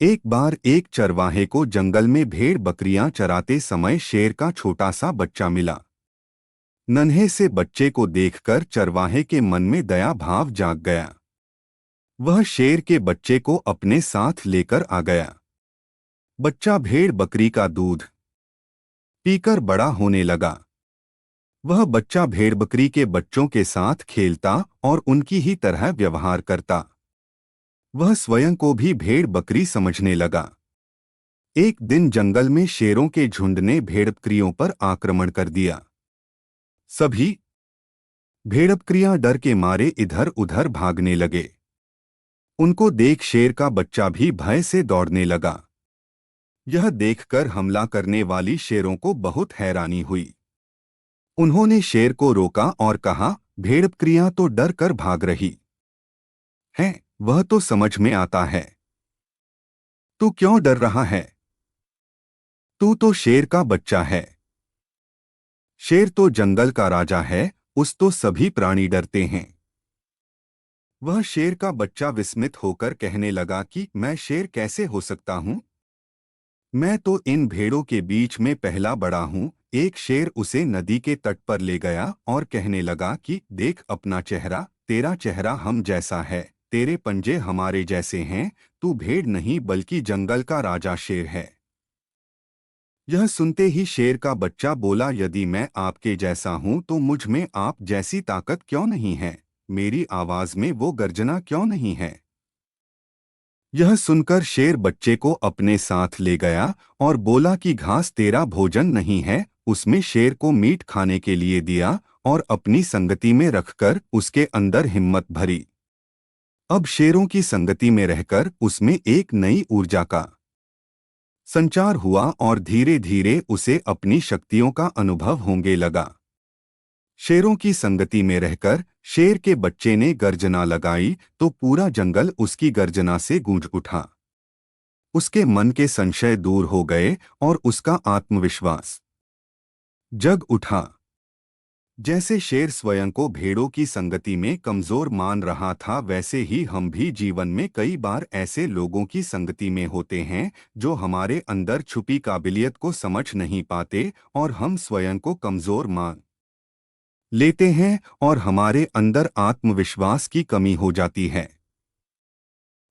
एक बार एक चरवाहे को जंगल में भेड़ बकरियां चराते समय शेर का छोटा सा बच्चा मिला। नन्हे से बच्चे को देखकर चरवाहे के मन में दया भाव जाग गया। वह शेर के बच्चे को अपने साथ लेकर आ गया। बच्चा भेड़ बकरी का दूध पीकर बड़ा होने लगा। वह बच्चा भेड़ बकरी के बच्चों के साथ खेलता और उनकी ही तरह व्यवहार करता। वह स्वयं को भी भेड़ बकरी समझने लगा। एक दिन जंगल में शेरों के झुंड ने भेड़बकरियों पर आक्रमण कर दिया। सभी भेड़बकरियां डर के मारे इधर उधर भागने लगे। उनको देख शेर का बच्चा भी भय से दौड़ने लगा। यह देखकर हमला करने वाली शेरों को बहुत हैरानी हुई। उन्होंने शेर को रोका और कहा, भेड़बकरियां तो डर कर भाग रही हैं, वह तो समझ में आता है। तू क्यों डर रहा है? तू तो शेर का बच्चा है। शेर तो जंगल का राजा है, उस तो सभी प्राणी डरते हैं। वह शेर का बच्चा विस्मित होकर कहने लगा कि मैं शेर कैसे हो सकता हूं? मैं तो इन भेड़ों के बीच में पहला बड़ा हूं। एक शेर उसे नदी के तट पर ले गया और कहने लगा कि देख अपना चेहरा, तेरा चेहरा हम जैसा है, तेरे पंजे हमारे जैसे हैं, तू भेड़ नहीं बल्कि जंगल का राजा शेर है। यह सुनते ही शेर का बच्चा बोला, यदि मैं आपके जैसा हूं तो मुझ में आप जैसी ताकत क्यों नहीं है? मेरी आवाज में वो गर्जना क्यों नहीं है? यह सुनकर शेर बच्चे को अपने साथ ले गया और बोला कि घास तेरा भोजन नहीं है। उसमें शेर को मीट खाने के लिए दिया और अपनी संगति में रखकर उसके अंदर हिम्मत भरी। अब शेरों की संगति में रहकर उसमें एक नई ऊर्जा का संचार हुआ और धीरे धीरे उसे अपनी शक्तियों का अनुभव होने लगा। शेरों की संगति में रहकर शेर के बच्चे ने गर्जना लगाई तो पूरा जंगल उसकी गर्जना से गूंज उठा। उसके मन के संशय दूर हो गए और उसका आत्मविश्वास जग उठा। जैसे शेर स्वयं को भेड़ों की संगति में कमजोर मान रहा था, वैसे ही हम भी जीवन में कई बार ऐसे लोगों की संगति में होते हैं जो हमारे अंदर छुपी काबिलियत को समझ नहीं पाते और हम स्वयं को कमजोर मान लेते हैं और हमारे अंदर आत्मविश्वास की कमी हो जाती है।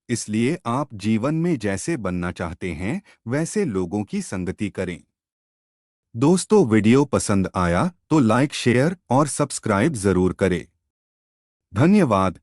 इसलिए आप जीवन में जैसे बनना चाहते हैं वैसे लोगों की संगति करें। दोस्तों, वीडियो पसंद आया तो लाइक, शेयर और सब्सक्राइब जरूर करें। धन्यवाद।